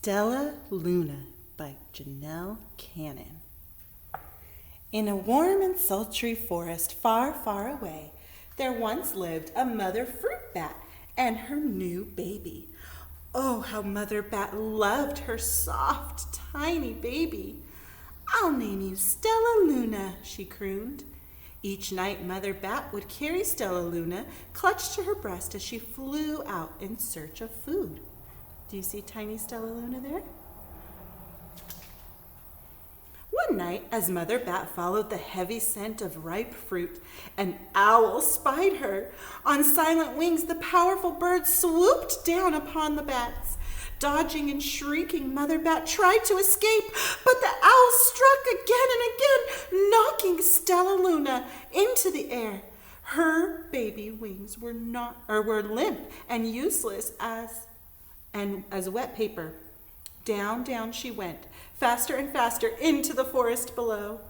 Stellaluna by Janelle Cannon. In a warm and sultry forest far, far away, there once lived a mother fruit bat and her new baby. Oh, how Mother Bat loved her soft, tiny baby. "I'll name you Stellaluna," she crooned. Each night, Mother Bat would carry Stellaluna clutched to her breast as she flew out in search of food. Do you see tiny Stellaluna there? One night, as Mother Bat followed the heavy scent of ripe fruit, an owl spied her. On silent wings, the powerful bird swooped down upon the bats. Dodging and shrieking, Mother Bat tried to escape, but the owl struck again and again, knocking Stellaluna into the air. Her baby wings were limp and useless as wet paper. Down, down she went, faster and faster into the forest below.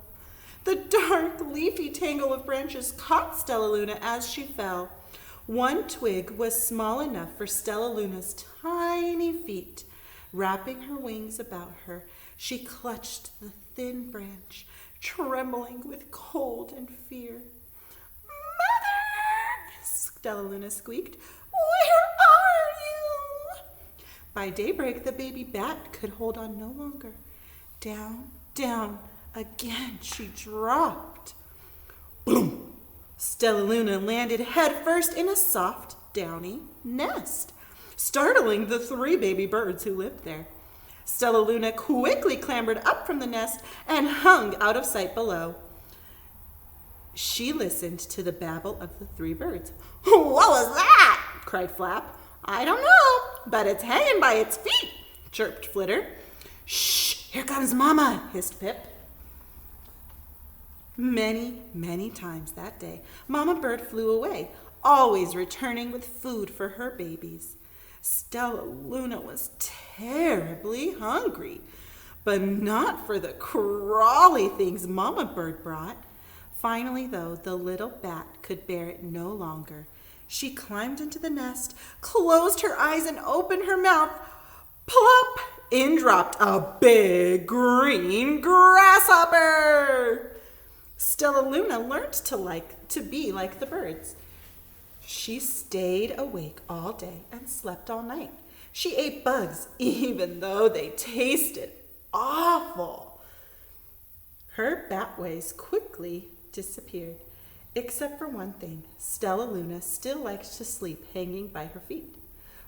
The dark, leafy tangle of branches caught Stellaluna as she fell. One twig was small enough for Stellaluna's tiny feet. Wrapping her wings about her, she clutched the thin branch, trembling with cold and fear. "Mother!" Stellaluna squeaked. "Where are you?" By daybreak, the baby bat could hold on no longer. Down, down, again she dropped. Boom! Stellaluna landed headfirst in a soft, downy nest, startling the 3 baby birds who lived there. Stellaluna quickly clambered up from the nest and hung out of sight below. She listened to the babble of the 3 birds. "What was that?" cried Flap. "I don't know, but it's hanging by its feet," chirped Flitter. "Shh, here comes Mama," hissed Pip. Many, many times that day, Mama Bird flew away, always returning with food for her babies. Stellaluna was terribly hungry, but not for the crawly things Mama Bird brought. Finally, though, the little bat could bear it no longer. She climbed into the nest, closed her eyes, and opened her mouth. Plop! In dropped a big green grasshopper. Stellaluna learned to be like the birds. She stayed awake all day and slept all night. She ate bugs, even though they tasted awful. Her bat ways quickly disappeared, except for one thing. Stellaluna still liked to sleep hanging by her feet.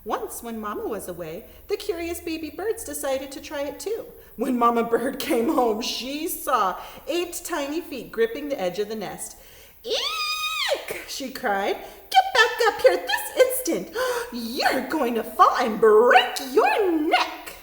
Once, when Mama was away, the curious baby birds decided to try it too. When Mama Bird came home, she saw 8 tiny feet gripping the edge of the nest. "Eek!" she cried. "Get back up here this instant! You're going to fall and break your neck!"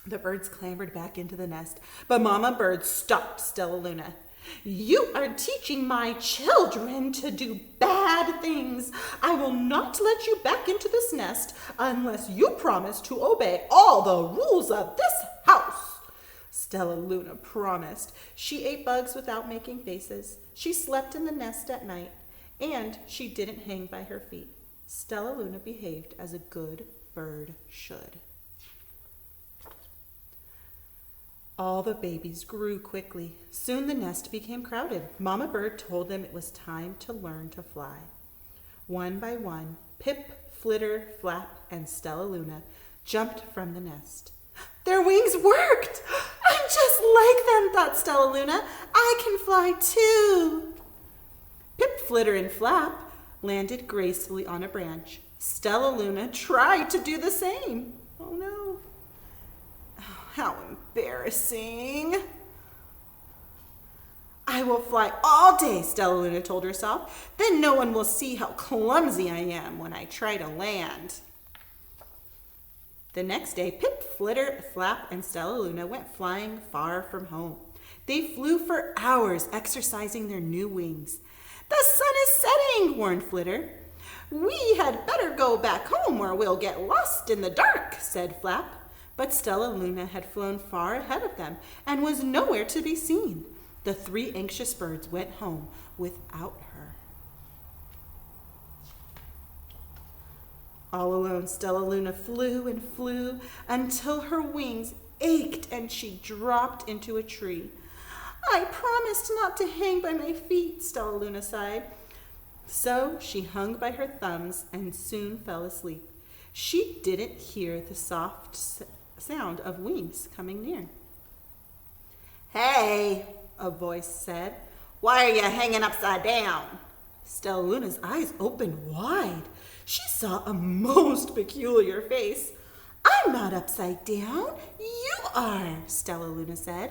The birds clambered back into the nest, but Mama Bird stopped Stellaluna. "You are teaching my children to do bad things. I will not let you back into this nest unless you promise to obey all the rules of this house." Stellaluna promised. She ate bugs without making faces. She slept in the nest at night, and she didn't hang by her feet. Stellaluna behaved as a good bird should. All the babies grew quickly. Soon the nest became crowded. Mama Bird told them it was time to learn to fly. One by one, Pip, Flitter, Flap, and Stellaluna jumped from the nest. Their wings worked! "I'm just like them," thought Stellaluna. "I can fly too." Pip, Flitter, and Flap landed gracefully on a branch. Stellaluna tried to do the same. Oh no. How embarrassing. "I will fly all day," Stellaluna told herself. "Then no one will see how clumsy I am when I try to land." The next day, Pip, Flitter, Flap, and Stellaluna went flying far from home. They flew for hours, exercising their new wings. "The sun is setting," warned Flitter. "We had better go back home or we'll get lost in the dark," said Flap. But Stellaluna had flown far ahead of them and was nowhere to be seen. The 3 anxious birds went home without her. All alone, Stellaluna flew and flew until her wings ached and she dropped into a tree. I promised not to hang by my feet, Stellaluna sighed. So she hung by her thumbs and soon fell asleep. She didn't hear the soft sound of wings coming near. Hey, a voice said, why are you hanging upside down? Stellaluna's eyes opened wide. She saw a most peculiar face. I'm not upside down. You are, Stellaluna said.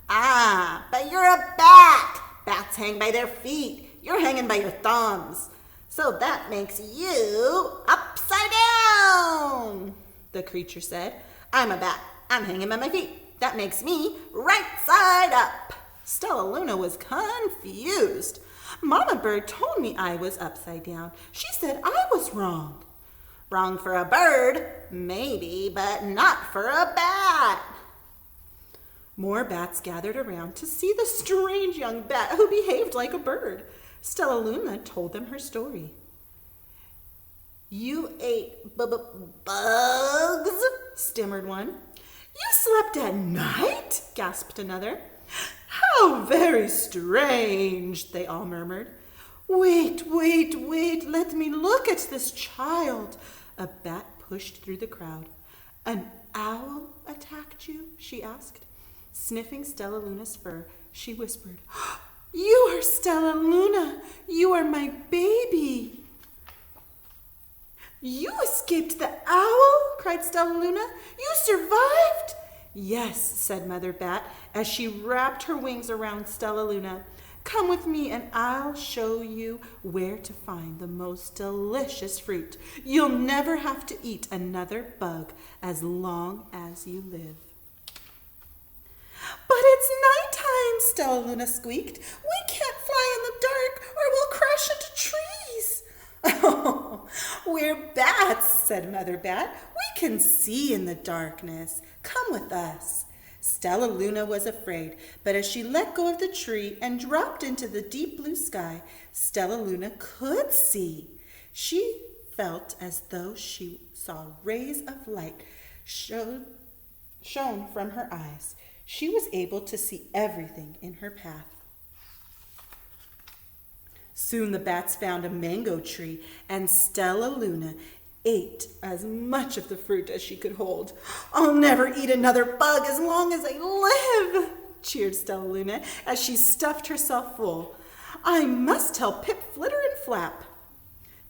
Ah, but you're a bat. Bats hang by their feet. You're hanging by your thumbs. So that makes you upside down, the creature said. I'm a bat. I'm hanging by my feet. That makes me right side up. Stellaluna was confused. Mama Bird told me I was upside down. She said I was wrong. Wrong for a bird, maybe, but not for a bat. More bats gathered around to see the strange young bat who behaved like a bird. Stellaluna told them her story. You ate bugs, stammered one. You slept at night, gasped another. How very strange, they all murmured. Wait, let me look at this child. A bat pushed through the crowd. An owl attacked you? She asked. Sniffing Stellaluna's fur, she whispered, You are Stellaluna. You are my baby. You escaped the owl? Cried Stellaluna. You survived? Yes, said Mother Bat as she wrapped her wings around Stellaluna. Come with me and I'll show you where to find the most delicious fruit. You'll never have to eat another bug as long as you live. But it's nighttime, Stellaluna squeaked. We can't fly in the dark or we'll crash into trees. Oh, we're bats, said Mother Bat. We can see in the darkness. Come with us. Stellaluna was afraid, but as she let go of the tree and dropped into the deep blue sky, Stellaluna could see. She felt as though she saw rays of light shone from her eyes. She was able to see everything in her path. Soon the bats found a mango tree, and Stellaluna ate as much of the fruit as she could hold. I'll never eat another bug as long as I live, cheered Stellaluna as she stuffed herself full. I must tell Pip, Flitter, and Flap.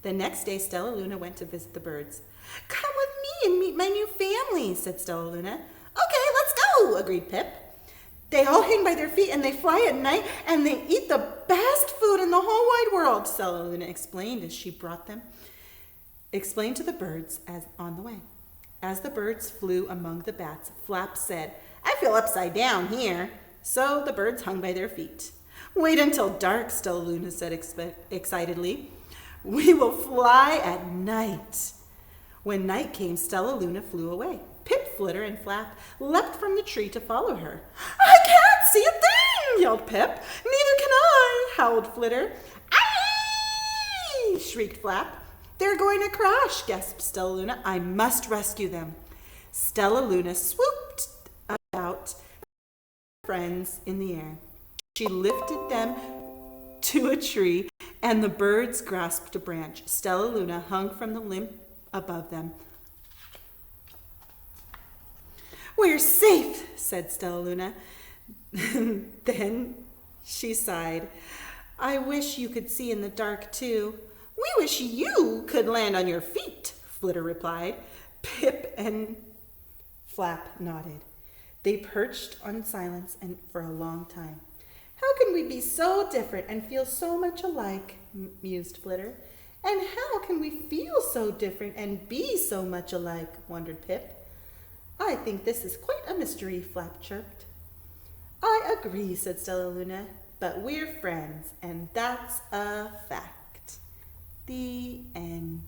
The next day, Stellaluna went to visit the birds. Come with me and meet my new family, said Stellaluna. Okay, let's go, agreed Pip. They all hang by their feet and they fly at night and they eat the best food in the whole wide world, Stellaluna explained as she explained to the birds as on the way. As the birds flew among the bats, Flap said, I feel upside down here. So the birds hung by their feet. Wait until dark, Stellaluna said excitedly. We will fly at night. When night came, Stellaluna flew away. Pip, Flitter, and Flap leapt from the tree to follow her. I can't see a thing, yelled Pip. Neither can I, howled Flitter. Aye, shrieked Flap. They're going to crash, gasped Stellaluna. I must rescue them. Stellaluna swooped about friends in the air. She lifted them to a tree, and the birds grasped a branch. Stellaluna hung from the limb above them. We're safe, said Stellaluna. Then she sighed. I wish you could see in the dark, too. We wish you could land on your feet, Flitter replied. Pip and Flap nodded. They perched on silence and for a long time. How can we be so different and feel so much alike, mused Flitter. And how can we feel so different and be so much alike, wondered Pip. I think this is quite a mystery, Flap chirped. I agree, said Stellaluna, but we're friends, and that's a fact. The end.